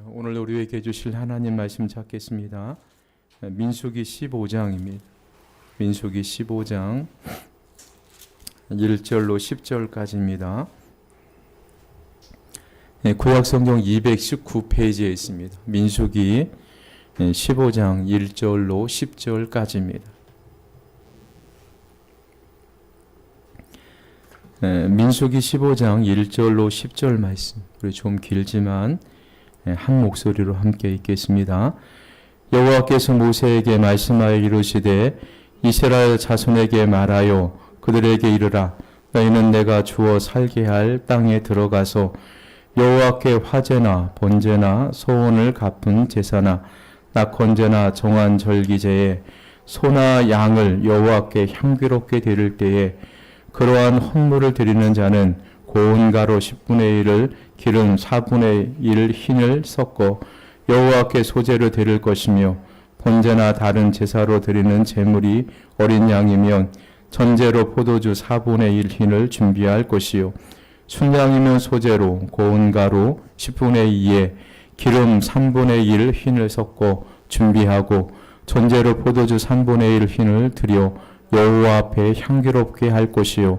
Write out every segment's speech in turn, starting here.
오늘 우리에게 주실 하나님 말씀 찾겠습니다. 민수기 15장입니다. 민수기 15장 1절로 10절까지입니다. 구약성경 219페이지에 있습니다. 민수기 15장 1절로 10절까지입니다. 민수기 15장 1절로 10절 말씀, 우리 좀 길지만 한 목소리로 함께 읽겠습니다. 여호와께서 모세에게 말씀하여 이르시되 이스라엘 자손에게 말하여 그들에게 이르라. 너희는 내가 주어 살게 할 땅에 들어가서 여호와께 화제나 번제나 소원을 갚은 제사나 낙헌제나 정한 절기제에 소나 양을 여호와께 향기롭게 드릴 때에 그러한 헌물을 드리는 자는 고운 가루 10분의 1을 기름 4분의 1 흰을 섞어 여호와께 소제로 드릴 것이며 번제나 다른 제사로 드리는 제물이 어린 양이면 전제로 포도주 4분의 1 흰을 준비할 것이요 순양이면 소제로 고운 가루 10분의 2에 기름 3분의 1 흰을 섞어 준비하고 전제로 포도주 3분의 1 흰을 드려 여호와 앞에 향기롭게 할 것이요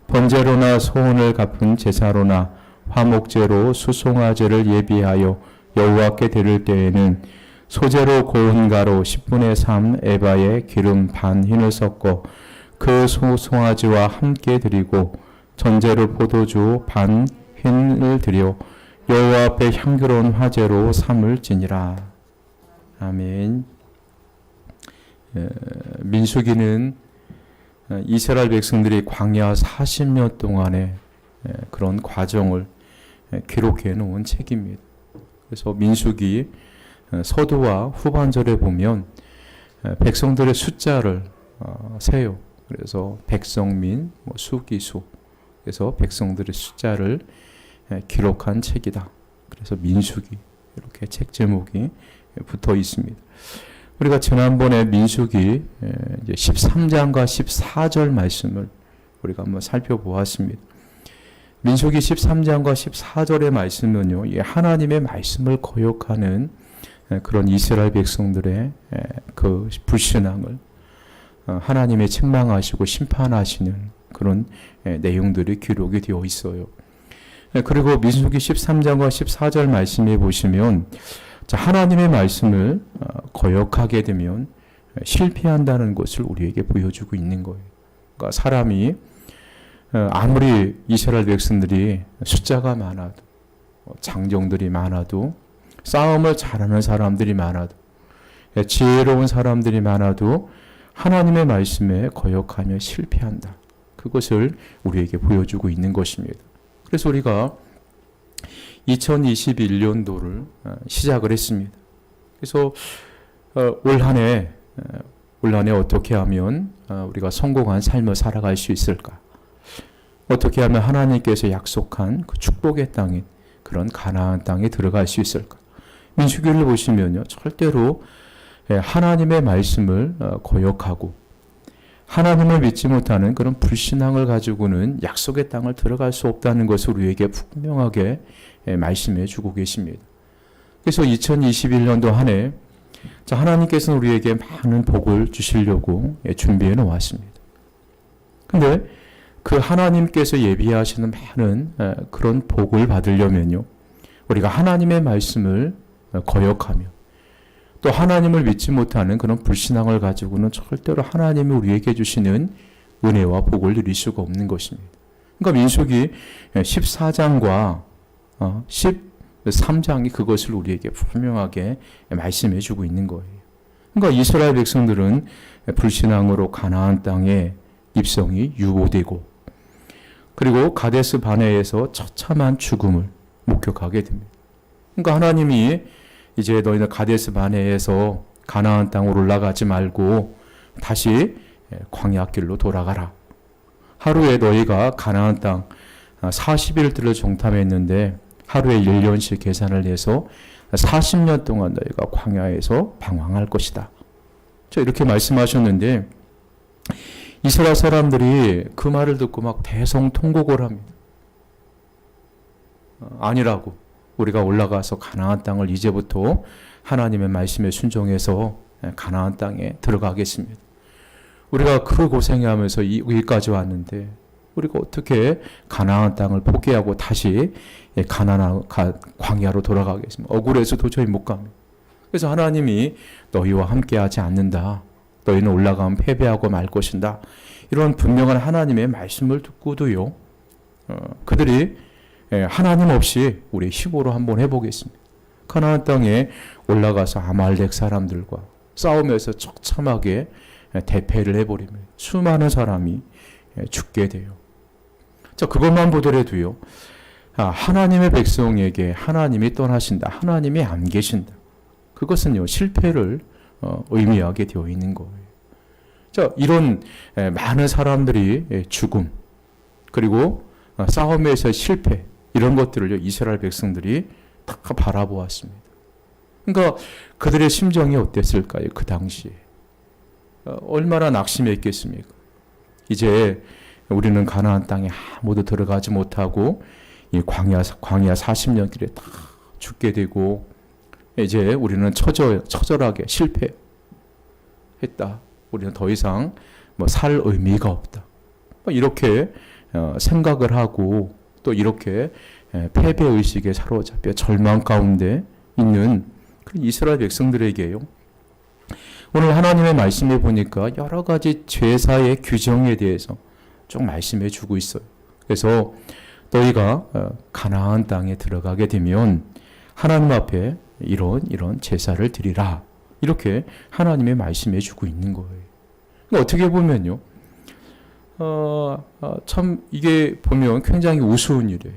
번제로나 소원을 갚은 제사로나 화목제로 수송아제를 예비하여 여호와께 드릴 때에는 소제로 고운 가루 10분의 3 에바에 기름 반 흰을 섞어 그 수송아제와 함께 드리고 전제로 포도주 반 흰을 드려 여호와 앞에 향기로운 화제로 삼을 지니라. 아멘. 민수기는 이스라엘 백성들이 광야 40년 동안의 그런 과정을 기록해 놓은 책입니다. 그래서 민수기 서두와 후반절에 보면 백성들의 숫자를 세요. 그래서 백성민, 수기수, 그래서 백성들의 숫자를 기록한 책이다. 그래서 민수기 이렇게 책 제목이 붙어 있습니다. 우리가 지난번에 민수기 13장과 14절 말씀을 우리가 한번 살펴보았습니다. 민수기 13장과 14절의 말씀은요, 하나님의 말씀을 거역하는 그런 이스라엘 백성들의 그 불신앙을 하나님의 책망하시고 심판하시는 그런 내용들이 기록이 되어 있어요. 그리고 민수기 13장과 14절 말씀에 보시면 하나님의 말씀을 거역하게 되면 실패한다는 것을 우리에게 보여주고 있는 거예요. 그러니까 사람이 아무리 이스라엘 백성들이 숫자가 많아도 장정들이 많아도 싸움을 잘하는 사람들이 많아도 지혜로운 사람들이 많아도 하나님의 말씀에 거역하며 실패한다. 그것을 우리에게 보여주고 있는 것입니다. 그래서 우리가 2021년도를 시작을 했습니다. 그래서 올 한 해 어떻게 하면 우리가 성공한 삶을 살아갈 수 있을까? 어떻게 하면 하나님께서 약속한 그 축복의 땅인 그런 가나안 땅에 들어갈 수 있을까? 민수기를 보시면요, 절대로 하나님의 말씀을 거역하고 하나님을 믿지 못하는 그런 불신앙을 가지고는 약속의 땅을 들어갈 수 없다는 것을 우리에게 분명하게 말씀해 주고 계십니다. 그래서 2021년도 한 해 하나님께서는 우리에게 많은 복을 주시려고 준비해 놓았습니다. 근데 그 하나님께서 예비하시는 많은 그런 복을 받으려면요, 우리가 하나님의 말씀을 거역하며 또 하나님을 믿지 못하는 그런 불신앙을 가지고는 절대로 하나님이 우리에게 주시는 은혜와 복을 누릴 수가 없는 것입니다. 그러니까 민수기 14장과 13장이 그것을 우리에게 분명하게 말씀해 주고 있는 거예요. 그러니까 이스라엘 백성들은 불신앙으로 가나안 땅에 입성이 유보되고 그리고 가데스 바네에서 처참한 죽음을 목격하게 됩니다. 그러니까 하나님이 이제 너희는 가데스 바네에서 가나안 땅으로 올라가지 말고 다시 광야길로 돌아가라. 하루에 너희가 가나안 땅 40일들을 정탐했는데 하루에 1년씩 계산을 해서 40년 동안 너희가 광야에서 방황할 것이다. 이렇게 말씀하셨는데 이스라엘 사람들이 그 말을 듣고 막 대성통곡을 합니다. 아니라고. 우리가 올라가서 가나안 땅을 이제부터 하나님의 말씀에 순종해서 가나안 땅에 들어가겠습니다. 우리가 그 고생하면서 여기까지 왔는데 우리가 어떻게 가나안 땅을 포기하고 다시 광야로 돌아가겠습니까? 억울해서 도저히 못 갑니다. 그래서 하나님이 너희와 함께하지 않는다. 너희는 올라가면 패배하고 말 것인다. 이런 분명한 하나님의 말씀을 듣고도요. 그들이 하나님 없이 우리 힘으로 한번 해보겠습니다. 가나안 땅에 올라가서 아말렉 사람들과 싸우면서 처참하게 대패를 해버리면 수많은 사람이 죽게 돼요. 자, 그것만 보더라도요. 하나님의 백성에게 하나님이 떠나신다. 하나님이 안 계신다. 그것은요, 실패를 의미하게 되어 있는 거예요. 자, 이런 많은 사람들이 죽음, 그리고 싸움에서 실패, 이런 것들을 이스라엘 백성들이 다 바라보았습니다. 그러니까 그들의 심정이 어땠을까요? 그 당시에. 얼마나 낙심했겠습니까? 이제 우리는 가나안 땅에 아무도 들어가지 못하고 이 광야 40년 길에 다 죽게 되고 이제 우리는 처절하게 실패했다. 우리는 더 이상 살 의미가 없다. 이렇게 생각을 하고 또 이렇게 패배의식에 사로잡혀 절망 가운데 있는 그런 이스라엘 백성들에게요. 오늘 하나님의 말씀에 보니까 여러 가지 제사의 규정에 대해서 쭉 말씀해 주고 있어요. 그래서 너희가 가나안 땅에 들어가게 되면 하나님 앞에 이런 제사를 드리라. 이렇게 하나님의 말씀해 주고 있는 거예요. 어떻게 보면요. 참 이게 보면 굉장히 우스운 일이에요.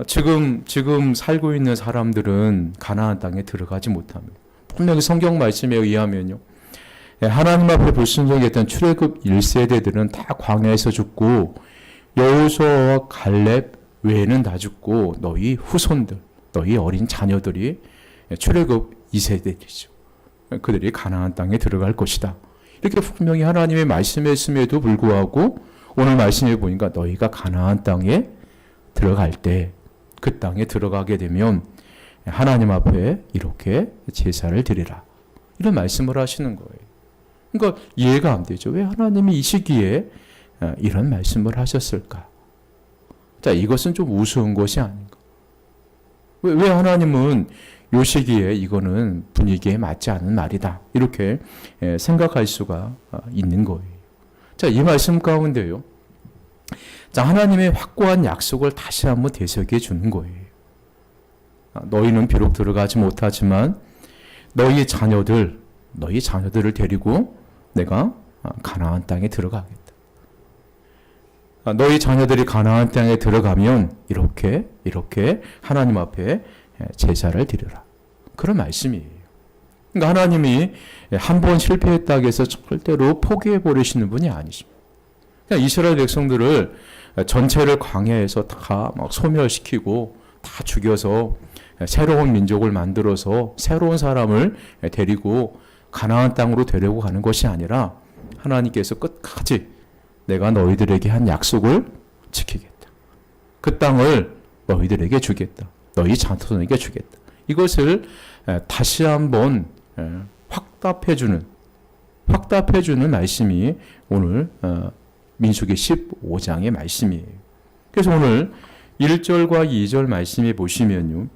지금 살고 있는 사람들은 가나안 땅에 들어가지 못합니다. 분명히 성경 말씀에 의하면요. 하나님 앞에 불순종했던 출애굽 1세대들은 다 광야에서 죽고 여호수아와 갈렙 외에는 다 죽고 너희 후손들, 너희 어린 자녀들이 출애굽 2세대들이죠. 그들이 가나안 땅에 들어갈 것이다. 이렇게 분명히 하나님의 말씀했음에도 불구하고 오늘 말씀해 보니까 너희가 가나안 땅에 들어갈 때 그 땅에 들어가게 되면 하나님 앞에 이렇게 제사를 드리라. 이런 말씀을 하시는 거예요. 그러니까 이해가 안 되죠. 왜 하나님이 이 시기에 이런 말씀을 하셨을까? 자, 이것은 좀 우스운 것이 아닌가. 왜 하나님은 이 시기에 이거는 분위기에 맞지 않은 말이다. 이렇게 생각할 수가 있는 거예요. 자, 이 말씀 가운데요. 자, 하나님의 확고한 약속을 다시 한번 되새겨 주는 거예요. 너희는 비록 들어가지 못하지만 너희 자녀들을 데리고 내가 가나안 땅에 들어가겠다. 너희 자녀들이 가나안 땅에 들어가면 이렇게 하나님 앞에 제사를 드리라. 그런 말씀이에요. 그러니까 하나님이 한 번 실패했다고 해서 절대로 포기해 버리시는 분이 아니십니다. 그냥 이스라엘 백성들을 전체를 광야에서 다 막 소멸시키고 다 죽여서 새로운 민족을 만들어서 새로운 사람을 데리고 가나안 땅으로 데리고 가는 것이 아니라 하나님께서 끝까지 내가 너희들에게 한 약속을 지키겠다. 그 땅을 너희들에게 주겠다. 너희 자손에게 주겠다. 이것을 다시 한번 확답해주는 말씀이 오늘 민수기 15장의 말씀이에요. 그래서 오늘 1절과 2절 말씀에 보시면요.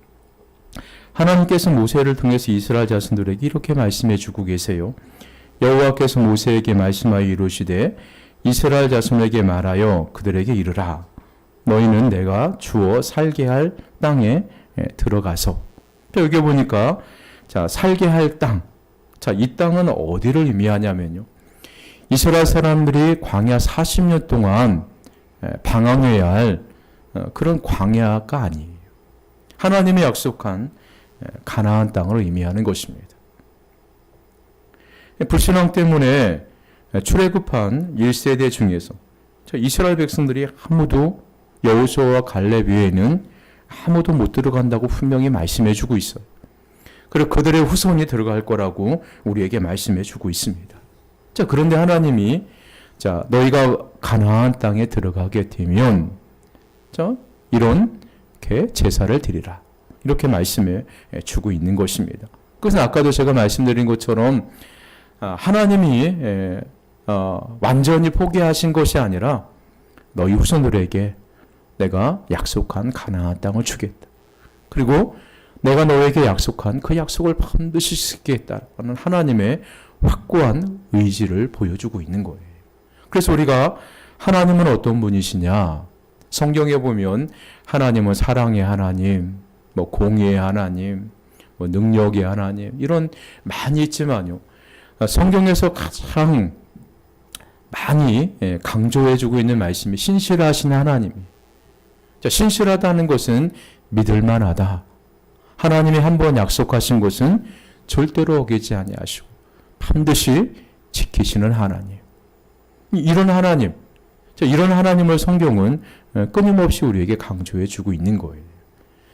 하나님께서 모세를 통해서 이스라엘 자손들에게 이렇게 말씀해 주고 계세요. 여호와께서 모세에게 말씀하여 이르시되 이스라엘 자손에게 말하여 그들에게 이르라. 너희는 내가 주어 살게 할 땅에 들어가서. 여기 보니까 자, 살게 할 땅. 자, 이 땅은 어디를 의미하냐면요. 이스라엘 사람들이 광야 40년 동안 방황해야 할 그런 광야가 아니에요. 하나님이 약속한 가나안 땅을 의미하는 것입니다. 불신앙 때문에 출애굽한 1세대 중에서 이스라엘 백성들이 아무도 여호수아와 갈렙 외에는 아무도 못 들어간다고 분명히 말씀해 주고 있어요. 그리고 그들의 후손이 들어갈 거라고 우리에게 말씀해 주고 있습니다. 자, 그런데 하나님이 자, 너희가 가나안 땅에 들어가게 되면 자, 이렇게 제사를 드리라. 이렇게 말씀해 주고 있는 것입니다. 그래서 아까도 제가 말씀드린 것처럼 하나님이 완전히 포기하신 것이 아니라 너희 후손들에게 내가 약속한 가나안 땅을 주겠다. 그리고 내가 너에게 약속한 그 약속을 반드시 지키겠다는 하나님의 확고한 의지를 보여주고 있는 거예요. 그래서 우리가 하나님은 어떤 분이시냐? 성경에 보면 하나님은 사랑의 하나님, 공의의 하나님, 능력의 하나님 이런 많이 있지만요. 성경에서 가장 많이 강조해주고 있는 말씀이 신실하신 하나님. 신실하다는 것은 믿을만하다. 하나님이 한번 약속하신 것은 절대로 어기지 아니하시고 반드시 지키시는 하나님. 이런 하나님, 이런 하나님을 성경은 끊임없이 우리에게 강조해주고 있는 거예요.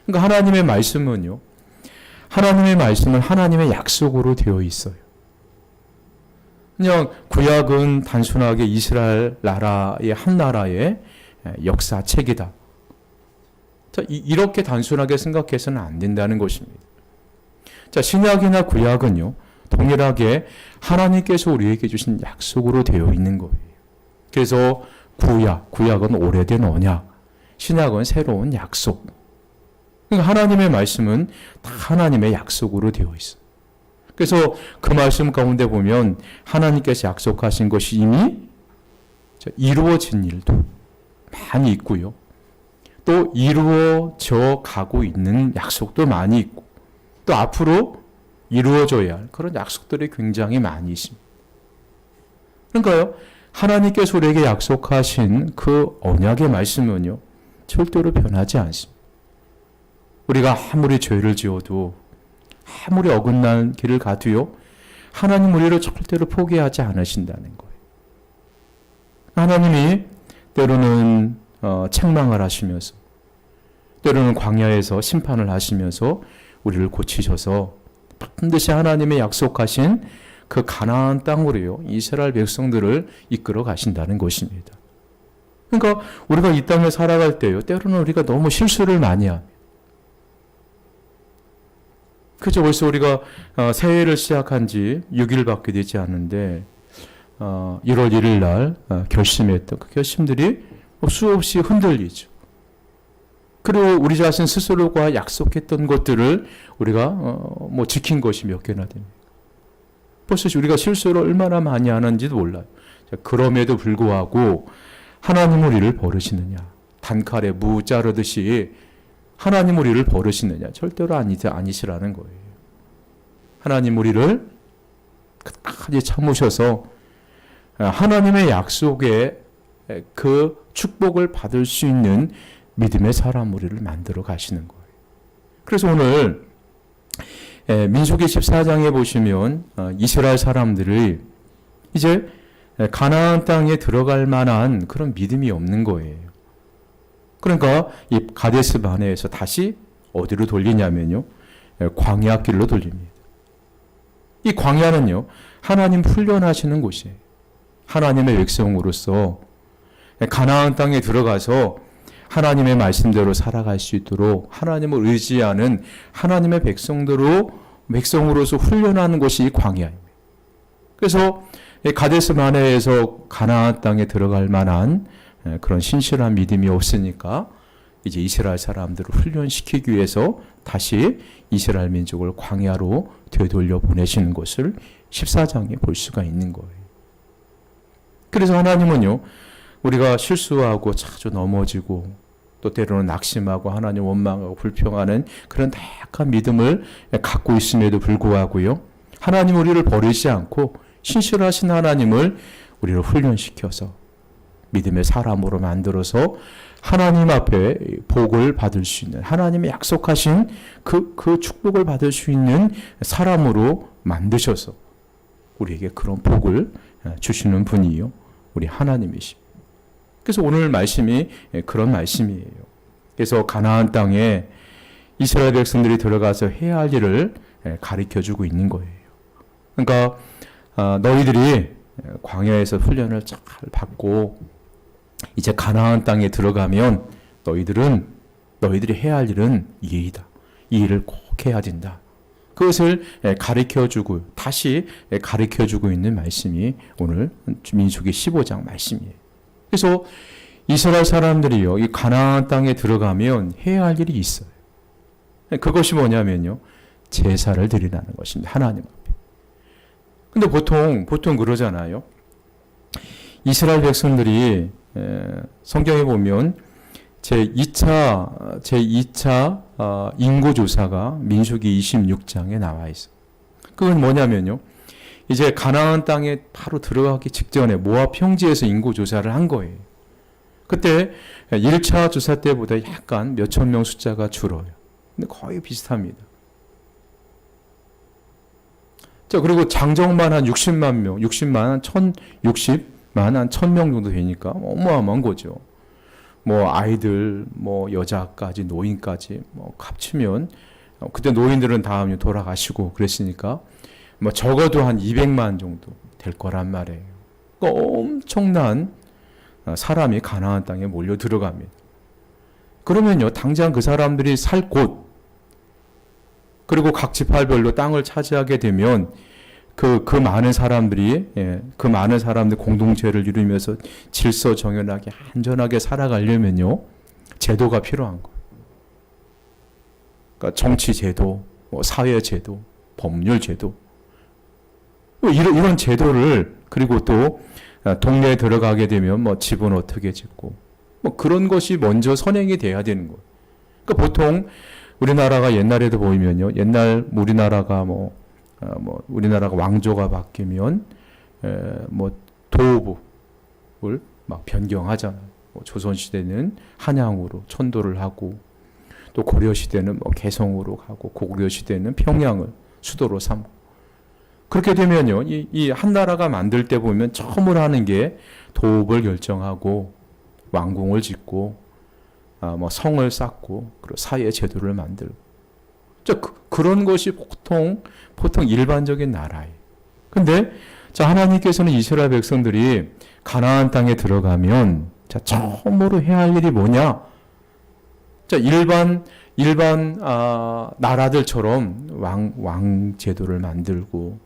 그러니까 하나님의 말씀은요, 하나님의 말씀은 하나님의 약속으로 되어 있어요. 그냥 구약은 단순하게 이스라엘 나라의 한 나라의 역사책이다. 이렇게 단순하게 생각해서는 안 된다는 것입니다. 신약이나 구약은요, 동일하게 하나님께서 우리에게 주신 약속으로 되어 있는 거예요. 그래서 구약은 오래된 언약, 신약은 새로운 약속. 그러니까 하나님의 말씀은 다 하나님의 약속으로 되어 있어요. 그래서 그 말씀 가운데 보면 하나님께서 약속하신 것이 이미 이루어진 일도 많이 있고요. 또 이루어져 가고 있는 약속도 많이 있고 또 앞으로 이루어져야 할 그런 약속들이 굉장히 많이 있습니다. 그러니까요, 하나님께서 우리에게 약속하신 그 언약의 말씀은요, 절대로 변하지 않습니다. 우리가 아무리 죄를 지어도 아무리 어긋난 길을 가도요, 하나님 우리를 절대로 포기하지 않으신다는 거예요. 하나님이 때로는 책망을 하시면서 때로는 광야에서 심판을 하시면서 우리를 고치셔서 반드시 하나님의 약속하신 그 가나안 땅으로요, 이스라엘 백성들을 이끌어 가신다는 것입니다. 그러니까 우리가 이 땅에 살아갈 때요, 때로는 우리가 너무 실수를 많이 합니다. 그죠? 벌써 우리가 새해를 시작한 지 6일밖에 되지 않는데 1월 1일 날 결심했던 그 결심들이 수없이 흔들리죠. 그리고 우리 자신 스스로가 약속했던 것들을 우리가 지킨 것이 몇 개나 됩니다. 벌써 우리가 실수를 얼마나 많이 하는지도 몰라요. 그럼에도 불구하고 하나님 우리를 버리시느냐? 단칼에 무 자르듯이 하나님 우리를 버리시느냐? 절대로 아니시라는 거예요. 하나님 우리를 끝까지 참으셔서 하나님의 약속에 그 축복을 받을 수 있는 믿음의 사람 우리를 만들어 가시는 거예요. 그래서 오늘 민수기 14장에 보시면 이스라엘 사람들이 이제 가나안 땅에 들어갈 만한 그런 믿음이 없는 거예요. 그러니까 이 가데스 바네에서 다시 어디로 돌리냐면요, 광야 길로 돌립니다. 이 광야는요, 하나님 훈련하시는 곳이에요. 하나님의 백성으로서 가나안 땅에 들어가서 하나님의 말씀대로 살아갈 수 있도록 하나님을 의지하는 하나님의 백성으로서 훈련하는 것이 이 광야입니다. 그래서 가데스 바네에서 가나안 땅에 들어갈 만한 그런 신실한 믿음이 없으니까 이제 이스라엘 사람들을 훈련시키기 위해서 다시 이스라엘 민족을 광야로 되돌려 보내시는 것을 14장에 볼 수가 있는 거예요. 그래서 하나님은요, 우리가 실수하고 자주 넘어지고 또 때로는 낙심하고 하나님 원망하고 불평하는 그런 다약한 믿음을 갖고 있음에도 불구하고요, 하나님 우리를 버리지 않고 신실하신 하나님을 우리를 훈련시켜서 믿음의 사람으로 만들어서 하나님 앞에 복을 받을 수 있는, 하나님의 약속하신 그 축복을 받을 수 있는 사람으로 만드셔서 우리에게 그런 복을 주시는 분이요, 우리 하나님이십니다. 그래서 오늘 말씀이 그런 말씀이에요. 그래서 가나안 땅에 이스라엘 백성들이 들어가서 해야 할 일을 가르쳐주고 있는 거예요. 그러니까 너희들이 광야에서 훈련을 잘 받고 이제 가나안 땅에 들어가면 너희들이 해야 할 일은 이이다. 이 일을 꼭 해야 된다. 그것을 가르쳐주고 다시 가르쳐주고 있는 말씀이 오늘 민수기 15장 말씀이에요. 그래서 이스라엘 사람들이요, 이 가나안 땅에 들어가면 해야 할 일이 있어요. 그것이 뭐냐면요, 제사를 드리라는 것입니다. 하나님 앞에. 근데 보통 그러잖아요. 이스라엘 백성들이 성경에 보면 제2차 인구조사가 민수기 26장에 나와 있어요. 그건 뭐냐면요, 이제 가나안 땅에 바로 들어가기 직전에 모압 평지에서 인구조사를 한 거예요. 그때 1차 조사 때보다 약간 몇천 명 숫자가 줄어요. 근데 거의 비슷합니다. 자, 그리고 장정만 한 60만 명, 60만 한 1000명 정도 되니까 어마어마한 거죠. 뭐 아이들, 뭐 여자까지, 노인까지 뭐 합치면 그때 노인들은 다음에 돌아가시고 그랬으니까 뭐 적어도 한 200만 정도 될 거란 말이에요. 그러니까 엄청난 사람이 가나안 땅에 몰려 들어갑니다. 그러면요, 당장 그 사람들이 살 곳, 그리고 각 지파별로 땅을 차지하게 되면 그 많은 사람들이, 그 많은 사람들 공동체를 이루면서 질서 정연하게 안전하게 살아가려면요, 제도가 필요한 거예요. 그러니까 정치 제도, 사회 제도, 법률 제도, 이런 제도를, 그리고 또 동네에 들어가게 되면 뭐 집은 어떻게 짓고 뭐 그런 것이 먼저 선행이 돼야 되는 거예요. 그러니까 보통 우리나라가 옛날에도 보이면요, 옛날 우리나라가 우리나라가 왕조가 바뀌면 뭐 도읍을 막 변경하잖아요. 조선 시대는 한양으로 천도를 하고, 또 고려 시대는 뭐 개성으로 가고, 고구려 시대는 평양을 수도로 삼고. 그렇게 되면요, 이 한 나라가 만들 때 보면 처음으로 하는 게 도읍을 결정하고 왕궁을 짓고 뭐 성을 쌓고, 그리고 사회 제도를 만들고. 그런 것이 보통 일반적인 나라예요. 근데 하나님께서는 이스라엘 백성들이 가나안 땅에 들어가면 처음으로 해야 할 일이 뭐냐? 일반 나라들처럼 왕 제도를 만들고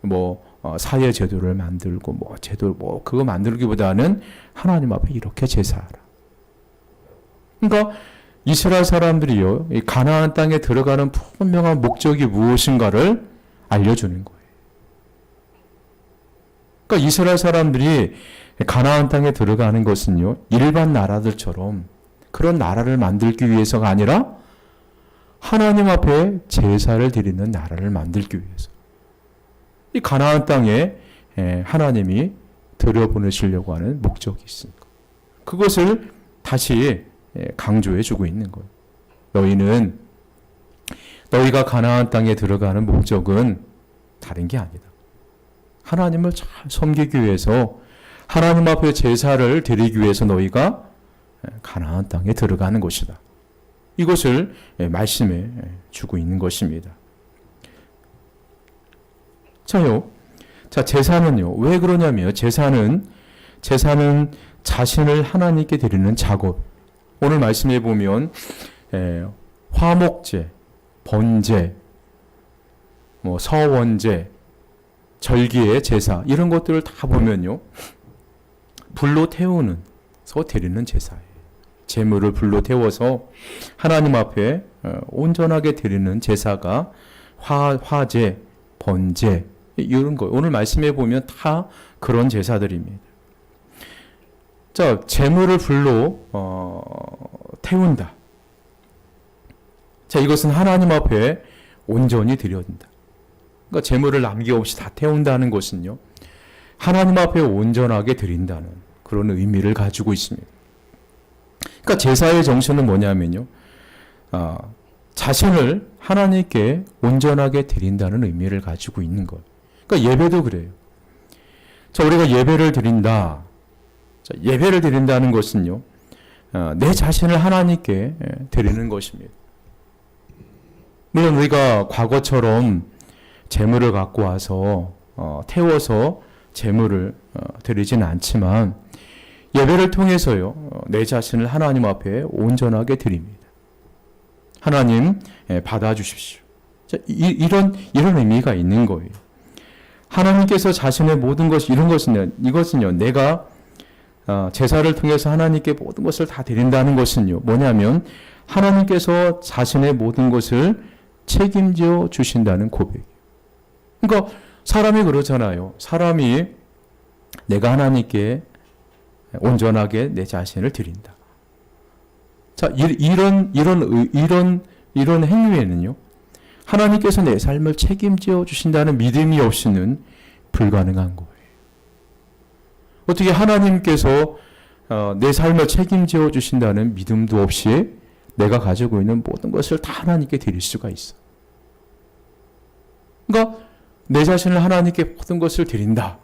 뭐 사회 제도를 만들고 뭐 제도 그거 만들기보다는 하나님 앞에 이렇게 제사하라. 그러니까 이스라엘 사람들이요, 이 가나안 땅에 들어가는 분명한 목적이 무엇인가를 알려주는 거예요. 그러니까 이스라엘 사람들이 가나안 땅에 들어가는 것은요, 일반 나라들처럼 그런 나라를 만들기 위해서가 아니라 하나님 앞에 제사를 드리는 나라를 만들기 위해서. 이 가나안 땅에 하나님이 들여보내시려고 하는 목적이 있습니다. 그것을 다시 강조해 주고 있는 거예요. 너희가 가나안 땅에 들어가는 목적은 다른 게 아니다. 하나님을 잘 섬기기 위해서, 하나님 앞에 제사를 드리기 위해서 너희가 가나안 땅에 들어가는 것이다. 이것을 말씀해 주고 있는 것입니다. 제사는요, 왜 그러냐면 제사는 자신을 하나님께 드리는 작업. 오늘 말씀해 보면 화목제, 번제, 뭐 서원제, 절기의 제사, 이런 것들을 다 보면요, 불로 태우는, 드리는 제사예요. 제물을 불로 태워서 하나님 앞에 온전하게 드리는 제사가 화제, 번제, 이런 거. 오늘 말씀해 보면 다 그런 제사들입니다. 제물을 불로 태운다. 이것은 하나님 앞에 온전히 드려야 된다. 그러니까 제물을 남김없이 다 태운다는 것은요, 하나님 앞에 온전하게 드린다는 그런 의미를 가지고 있습니다. 그러니까 제사의 정신은 뭐냐면요, 자신을 하나님께 온전하게 드린다는 의미를 가지고 있는 것. 그러니까 예배도 그래요. 우리가 예배를 드린다. 예배를 드린다는 것은요, 내 자신을 하나님께 드리는 것입니다. 물론 우리가 과거처럼 제물을 갖고 와서 태워서 제물을 드리지는 않지만, 예배를 통해서요, 내 자신을 하나님 앞에 온전하게 드립니다. 하나님 받아주십시오. 자, 이런 의미가 있는 거예요. 하나님께서 자신의 모든 것, 이것은요, 내가 제사를 통해서 하나님께 모든 것을 다 드린다는 것은요, 뭐냐면 하나님께서 자신의 모든 것을 책임져 주신다는 고백이에요. 그러니까 사람이 그러잖아요. 사람이 내가 하나님께 온전하게 내 자신을 드린다. 자, 이런 행위에는요, 하나님께서 내 삶을 책임져 주신다는 믿음이 없이는 불가능한 거예요. 어떻게 하나님께서 내 삶을 책임져 주신다는 믿음도 없이 내가 가지고 있는 모든 것을 다 하나님께 드릴 수가 있어. 그러니까 내 자신을 하나님께 모든 것을 드린다.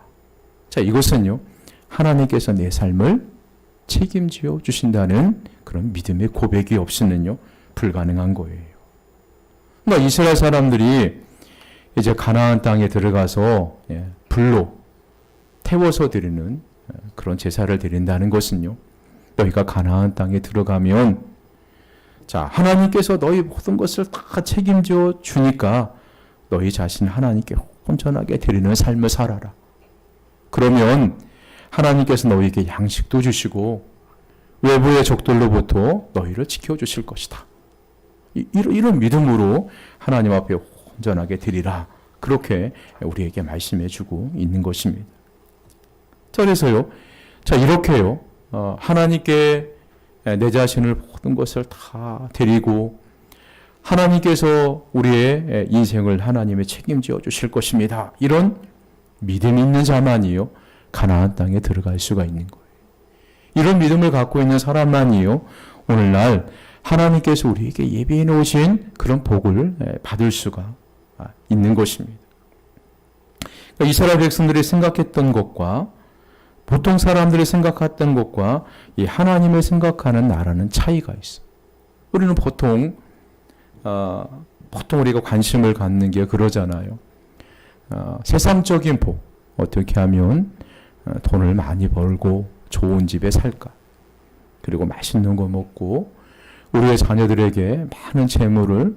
자, 이것은요, 하나님께서 내 삶을 책임져 주신다는 그런 믿음의 고백이 없이는요, 불가능한 거예요. 그러니까 이스라엘 사람들이 이제 가나안 땅에 들어가서 불로 태워서 드리는 그런 제사를 드린다는 것은요, 너희가 가나안 땅에 들어가면, 자, 하나님께서 너희 모든 것을 다 책임져 주니까 너희 자신을 하나님께 온전하게 드리는 삶을 살아라. 그러면 하나님께서 너희에게 양식도 주시고 외부의 적들로부터 너희를 지켜주실 것이다. 이런 믿음으로 하나님 앞에 온전하게 드리라. 그렇게 우리에게 말씀해 주고 있는 것입니다. 자, 그래서요, 자, 이렇게요, 하나님께 내 자신을 모든 것을 다 드리고 하나님께서 우리의 인생을 하나님의 책임져 주실 것입니다. 이런 믿음이 있는 자만이요, 가나안 땅에 들어갈 수가 있는 거예요. 이런 믿음을 갖고 있는 사람만이요, 오늘날 하나님께서 우리에게 예비해 놓으신 그런 복을 받을 수가 있는 것입니다. 그러니까 이스라엘 백성들이 생각했던 것과 보통 사람들이 생각했던 것과 이 하나님을 생각하는 나라는 차이가 있어요. 우리는 보통 우리가 관심을 갖는 게 그러잖아요. 세상적인 복, 어떻게 하면 돈을 많이 벌고 좋은 집에 살까? 그리고 맛있는 거 먹고 우리의 자녀들에게 많은 재물을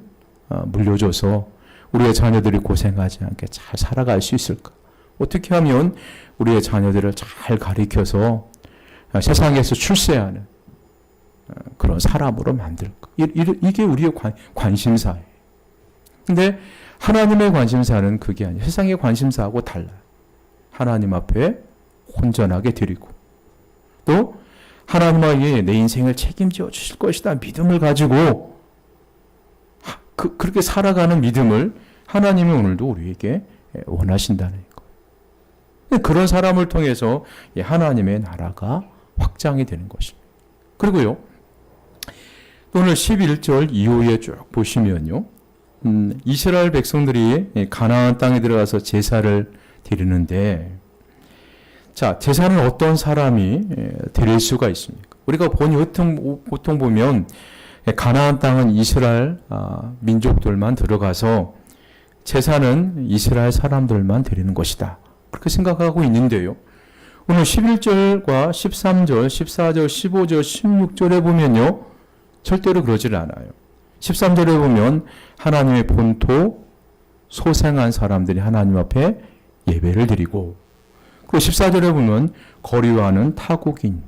물려줘서 우리의 자녀들이 고생하지 않게 잘 살아갈 수 있을까? 어떻게 하면 우리의 자녀들을 잘 가르쳐서 세상에서 출세하는 그런 사람으로 만들까? 이게 우리의 관심사예요. 근데 하나님의 관심사는 그게 아니에요. 세상의 관심사하고 달라요. 하나님 앞에 온전하게 드리고 또 하나님이 내 인생을 책임져 주실 것이다 믿음을 가지고 그렇게 살아가는 믿음을 하나님이 오늘도 우리에게 원하신다는 거예요. 그런 사람을 통해서 하나님의 나라가 확장이 되는 것입니다. 그리고요, 오늘 11절 이후에 쭉 보시면요, 이스라엘 백성들이 가나안 땅에 들어가서 제사를 드리는데, 자, 제사는 어떤 사람이 드릴 수가 있습니까? 우리가 보통 보면 가나안 땅은 이스라엘 민족들만 들어가서 제사는 이스라엘 사람들만 드리는 것이다. 그렇게 생각하고 있는데요. 오늘 11절과 13절, 14절, 15절, 16절에 보면요, 절대로 그러질 않아요. 13절에 보면 하나님의 본토 소생한 사람들이 하나님 앞에 예배를 드리고, 그리고 14절에 보면 거류하는 타국인,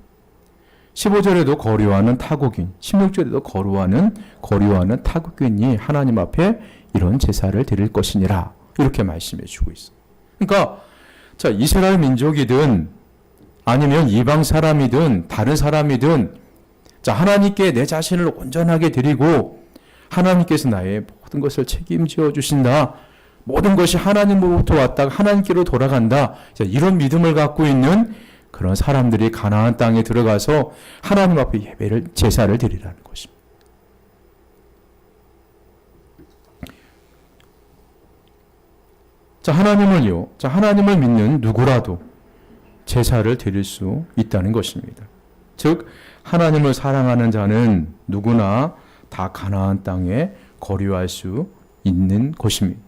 15절에도 거류하는 타국인, 16절에도 거류하는 타국인이 하나님 앞에 이런 제사를 드릴 것이니라, 이렇게 말씀해 주고 있어요. 그러니까 자, 이스라엘 민족이든 아니면 이방 사람이든 다른 사람이든, 자, 하나님께 내 자신을 온전하게 드리고 하나님께서 나의 모든 것을 책임져 주신다, 모든 것이 하나님으로부터 왔다가 하나님께로 돌아간다, 자, 이런 믿음을 갖고 있는 그런 사람들이 가나안 땅에 들어가서 하나님 앞에 제사를 드리라는 것입니다. 자, 하나님을 믿는 누구라도 제사를 드릴 수 있다는 것입니다. 즉, 하나님을 사랑하는 자는 누구나 다 가나안 땅에 거류할 수 있는 것입니다.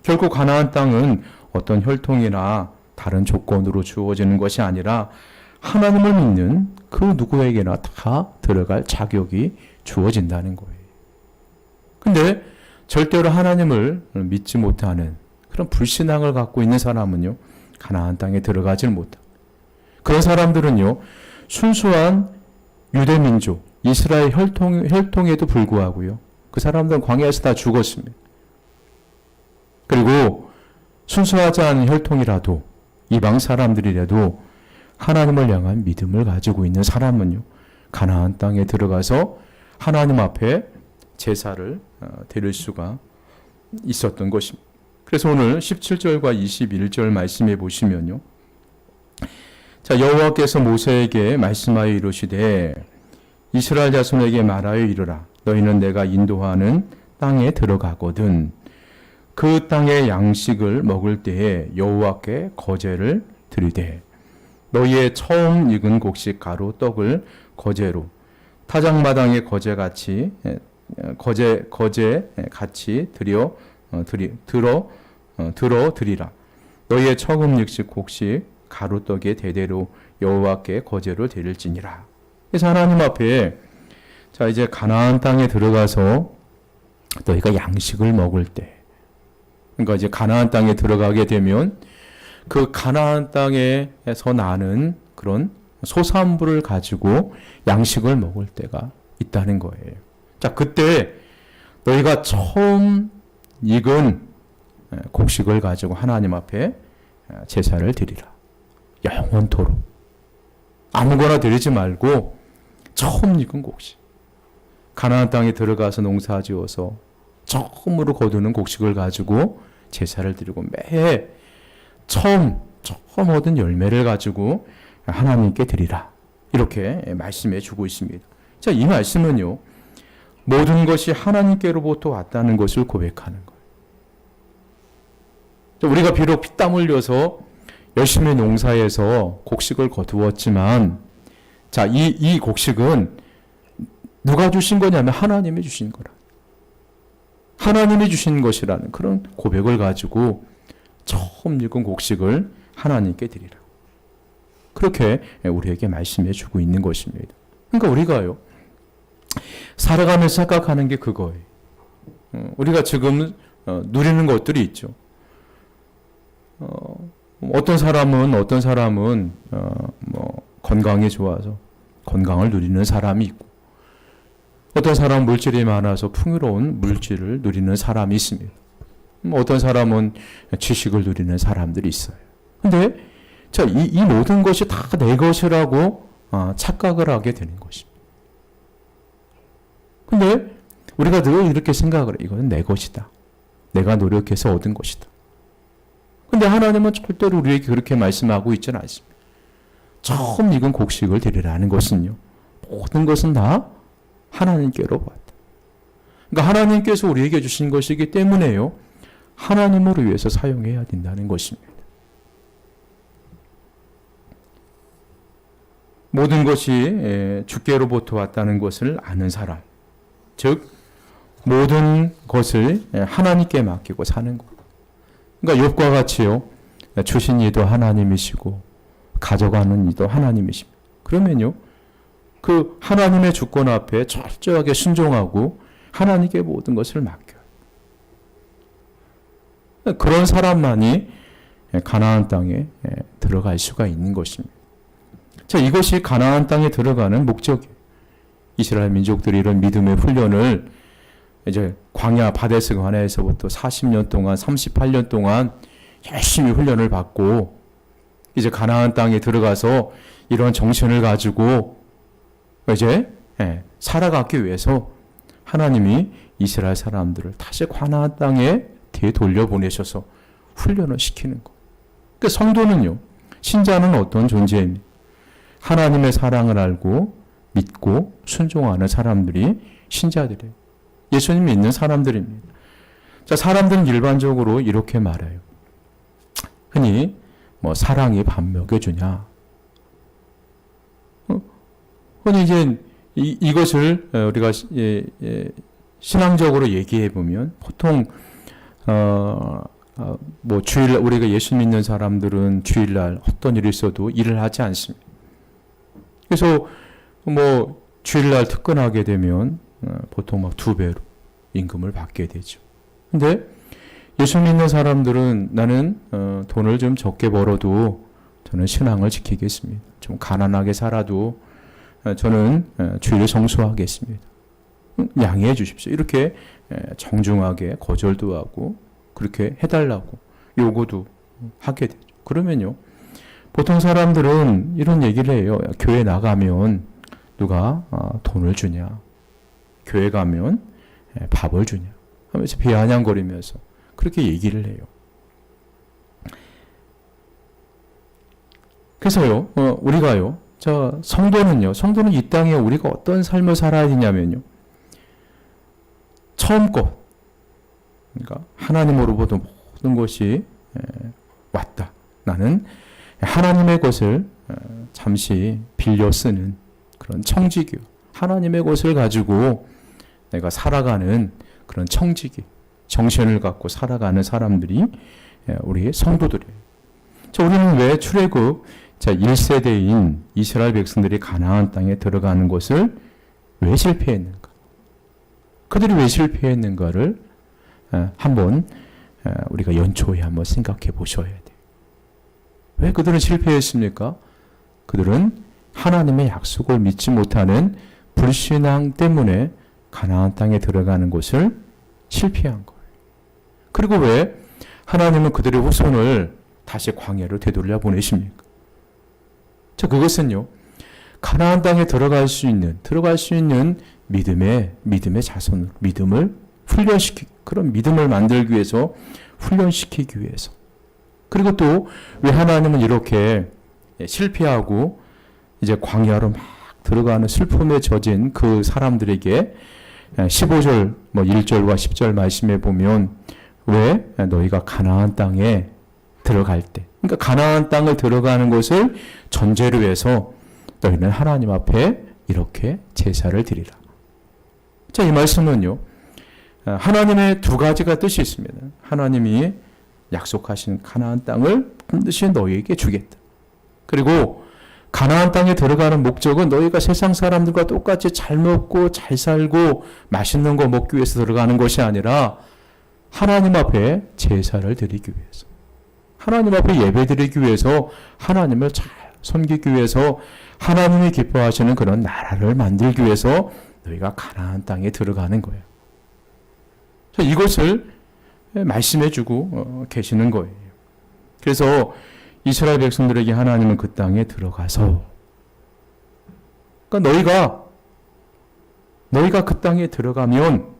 결코 가나안 땅은 어떤 혈통이나 다른 조건으로 주어지는 것이 아니라 하나님을 믿는 그 누구에게나 다 들어갈 자격이 주어진다는 거예요. 근데 절대로 하나님을 믿지 못하는 그런 불신앙을 갖고 있는 사람은요, 가나안 땅에 들어가질 못합니다. 그런 사람들은요, 순수한 유대민족, 이스라엘 혈통에도 불구하고요, 그 사람들은 광야에서 다 죽었습니다. 그리고 순수하지 않은 혈통이라도, 이방 사람들이라도 하나님을 향한 믿음을 가지고 있는 사람은요, 가나안 땅에 들어가서 하나님 앞에 제사를 드릴 수가 있었던 것입니다. 그래서 오늘 17절과 21절 말씀해 보시면요, 자, 여호와께서 모세에게 말씀하여 이르시되 이스라엘 자손에게 말하여 이르라. 너희는 내가 인도하는 땅에 들어가거든 그 땅의 양식을 먹을 때에 여호와께 거제를 드리되 너희의 처음 익은 곡식 가루 떡을 거제로 타작마당의 거제같이 같이 들어 드리라. 너희의 처음 익은 곡식 가루떡에 대대로 여호와께 거제를 드릴지니라. 그래서 하나님 앞에, 자, 이제 가나안 땅에 들어가서 너희가 양식을 먹을 때, 그러니까 이제 가나안 땅에 들어가게 되면 그 가나안 땅에서 나는 그런 소산물을 가지고 양식을 먹을 때가 있다는 거예요. 자, 그때 너희가 처음 익은 곡식을 가지고 하나님 앞에 제사를 드리라. 영원토록. 아무거나 드리지 말고 처음 익은 곡식. 가나안 땅에 들어가서 농사 지어서 처음으로 거두는 곡식을 가지고 제사를 드리고 매해 처음 얻은 열매를 가지고 하나님께 드리라. 이렇게 말씀해 주고 있습니다. 자, 이 말씀은요, 모든 것이 하나님께로부터 왔다는 것을 고백하는 거예요. 우리가 비록 피땀 흘려서 열심히 농사에서 곡식을 거두었지만, 자, 이 곡식은 누가 주신 거냐면 하나님이 주신 거라. 하나님이 주신 것이라는 그런 고백을 가지고 처음 익은 곡식을 하나님께 드리라. 그렇게 우리에게 말씀해 주고 있는 것입니다. 그러니까 우리가요, 살아가면서 생각하는 게 그거예요. 우리가 지금 누리는 것들이 있죠. 어떤 사람은 건강이 좋아서 건강을 누리는 사람이 있고, 어떤 사람은 물질이 많아서 풍요로운 물질을 누리는 사람이 있습니다. 어떤 사람은 지식을 누리는 사람들이 있어요. 근데 자, 이 모든 것이 다 내 것이라고 착각을 하게 되는 것입니다. 근데 우리가 늘 이렇게 생각을 해요. 이건 내 것이다. 내가 노력해서 얻은 것이다. 근데 하나님은 절대로 우리에게 그렇게 말씀하고 있지는 않습니다. 처음 익은 곡식을 드리라는 것은요, 모든 것은 다 하나님께로부터 왔다. 그러니까 하나님께서 우리에게 주신 것이기 때문에요, 하나님을 위해서 사용해야 된다는 것입니다. 모든 것이 주께로부터 왔다는 것을 아는 사람, 즉 모든 것을 하나님께 맡기고 사는 것. 그러니까 욥과 같이요, 주신 이도 하나님이시고 가져가는 이도 하나님이십니다. 그러면요, 그 하나님의 주권 앞에 철저하게 순종하고 하나님께 모든 것을 맡겨요. 그런 사람만이 가나안 땅에 들어갈 수가 있는 것입니다. 자, 이것이 가나안 땅에 들어가는 목적이에요. 이스라엘 민족들이 이런 믿음의 훈련을 이제 광야 바데스 광야에서부터 40년 동안, 38년 동안 열심히 훈련을 받고 이제 가나안 땅에 들어가서 이런 정신을 가지고 이제 살아가기 위해서 하나님이 이스라엘 사람들을 다시 가나안 땅에 되돌려보내셔서 훈련을 시키는 거. 그러니까 성도는요, 신자는 어떤 존재입니까? 하나님의 사랑을 알고 믿고 순종하는 사람들이 신자들이에요. 예수님 믿는 사람들입니다. 자, 사람들은 일반적으로 이렇게 말해요. 흔히 사랑이 밥 먹여주냐. 흔히 이제 이것을 우리가 신앙적으로 얘기해 보면 보통 주일 우리가 예수 믿는 사람들은 주일날 어떤 일이 있어도 일을 하지 않습니다. 그래서 주일날 특근하게 되면 보통 2배로 임금을 받게 되죠. 근데 예수 믿는 사람들은 나는 돈을 좀 적게 벌어도 저는 신앙을 지키겠습니다. 좀 가난하게 살아도 저는 주일을 성수하겠습니다. 양해해 주십시오. 이렇게 정중하게 거절도 하고 그렇게 해달라고 요구도 하게 되죠. 그러면요, 보통 사람들은 이런 얘기를 해요. 교회 나가면 누가 돈을 주냐, 교회 가면 밥을 주냐 하면서 비아냥거리면서 그렇게 얘기를 해요. 그래서요, 우리가요, 성도는 이 땅에 우리가 어떤 삶을 살아야 되냐면요, 처음껏, 그러니까 하나님으로부터 모든 것이 왔다. 나는 하나님의 것을 잠시 빌려 쓰는 그런 청지기, 하나님의 것을 가지고 내가 살아가는 그런 청지기, 정신을 갖고 살아가는 사람들이 우리 성도들이에요. 우리는 왜 출애굽 1세대인 이스라엘 백성들이 가나안 땅에 들어가는 것을 왜 실패했는가? 그들이 왜 실패했는가를 한번 우리가 연초에 한번 생각해 보셔야 돼요. 왜 그들은 실패했습니까? 그들은 하나님의 약속을 믿지 못하는 불신앙 때문에 가나안 땅에 들어가는 것을 실패한 거예요. 그리고 왜 하나님은 그들의 후손을 다시 광야로 되돌려 보내십니까? 그것은요, 가나안 땅에 들어갈 수 있는 믿음의 자손, 믿음을 그런 믿음을 만들기 위해서, 훈련시키기 위해서. 그리고 또 왜 하나님은 이렇게 실패하고 이제 광야로 막 들어가는 슬픔에 젖은 그 사람들에게 15절 1절과 10절 말씀에 보면 왜 너희가 가나안 땅에 들어갈 때, 그러니까 가나안 땅을 들어가는 것을 전제로 해서 너희는 하나님 앞에 이렇게 제사를 드리라. 이 말씀은요, 하나님의 두 가지가 뜻이 있습니다. 하나님이 약속하신 가나안 땅을 반드시 너희에게 주겠다. 그리고 가나안 땅에 들어가는 목적은 너희가 세상 사람들과 똑같이 잘 먹고 잘 살고 맛있는 거 먹기 위해서 들어가는 것이 아니라 하나님 앞에 제사를 드리기 위해서, 하나님 앞에 예배 드리기 위해서, 하나님을 잘 섬기기 위해서, 하나님이 기뻐하시는 그런 나라를 만들기 위해서 너희가 가나안 땅에 들어가는 거예요. 이것을 말씀해 주고 계시는 거예요. 그래서 이스라엘 백성들에게 하나님은 그 땅에 들어가서, 그러니까 너희가 그 땅에 들어가면,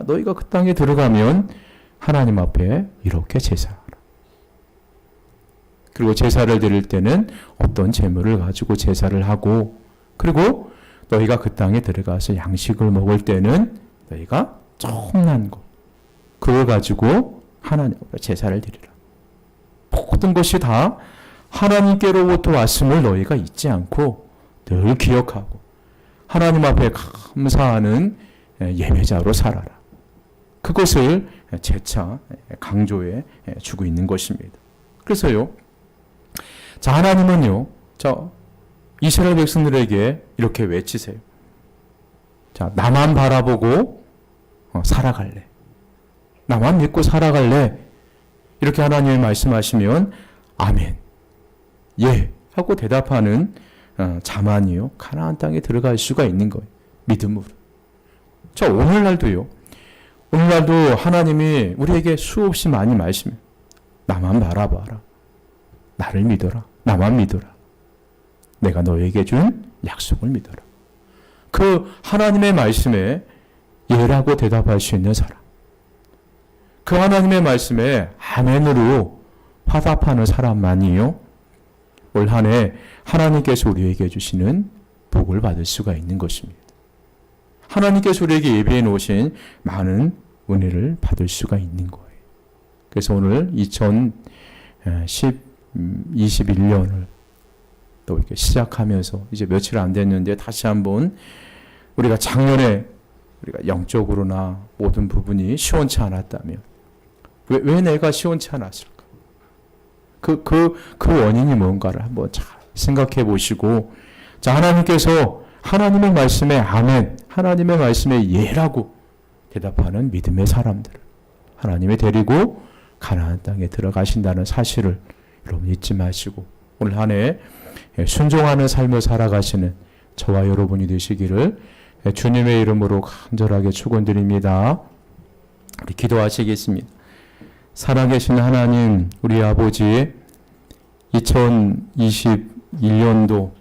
너희가 그 땅에 들어가면 하나님 앞에 이렇게 제사하라. 그리고 제사를 드릴 때는 어떤 제물을 가지고 제사를 하고, 그리고 너희가 그 땅에 들어가서 양식을 먹을 때는 너희가 조금난 것, 그걸 가지고 하나님 앞에 제사를 드리라. 모든 것이 다 하나님께로부터 왔음을 너희가 잊지 않고 늘 기억하고 하나님 앞에 감사하는 예배자로 살아라. 그것을 재차 강조해 주고 있는 것입니다. 그래서요, 하나님은요, 이스라엘 백성들에게 이렇게 외치세요. 나만 바라보고 살아갈래. 나만 믿고 살아갈래. 이렇게 하나님이 말씀하시면 아멘, 예 하고 대답하는 자만이요, 가나안 땅에 들어갈 수가 있는 거예요. 믿음으로. 오늘날도 하나님이 우리에게 수없이 많이 말씀해요. 나만 바라봐라. 나를 믿어라. 나만 믿어라. 내가 너에게 준 약속을 믿어라. 그 하나님의 말씀에 예라고 대답할 수 있는 사람, 그 하나님의 말씀에 아멘으로 화답하는 사람만이요, 올 한 해 하나님께서 우리에게 주시는 복을 받을 수가 있는 것입니다. 하나님께서 우리에게 예비해 놓으신 많은 은혜를 받을 수가 있는 거예요. 그래서 오늘 2021년을 또 이렇게 시작하면서 이제 며칠 안 됐는데 다시 한번 우리가 작년에 우리가 영적으로나 모든 부분이 시원치 않았다면 왜 내가 시원치 않았을까? 그 원인이 뭔가를 한번 잘 생각해 보시고, 하나님께서 하나님의 말씀에 아멘, 하나님의 말씀에 예라고 대답하는 믿음의 사람들, 하나님이 데리고 가나안 땅에 들어가신다는 사실을 여러분 잊지 마시고 오늘 한 해 순종하는 삶을 살아가시는 저와 여러분이 되시기를 주님의 이름으로 간절하게 축원드립니다. 우리 기도하시겠습니다. 살아계신 하나님, 우리 아버지, 2021년도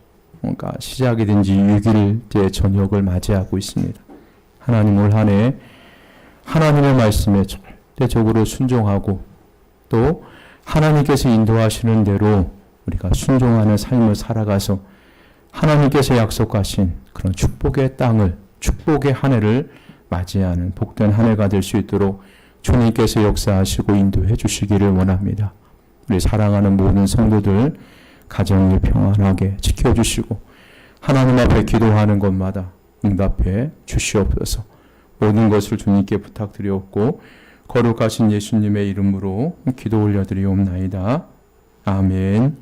그러니까 시작이 된 지 6일째 저녁을 맞이하고 있습니다. 하나님 올 한 해 하나님의 말씀에 절대적으로 순종하고 또 하나님께서 인도하시는 대로 우리가 순종하는 삶을 살아가서 하나님께서 약속하신 그런 축복의 땅을, 축복의 한 해를 맞이하는 복된 한 해가 될 수 있도록 주님께서 역사하시고 인도해 주시기를 원합니다. 우리 사랑하는 모든 성도들 가정을 평안하게 지켜주시고 하나님 앞에 기도하는 것마다 응답해 주시옵소서. 모든 것을 주님께 부탁드리옵고 거룩하신 예수님의 이름으로 기도 올려드리옵나이다. 아멘.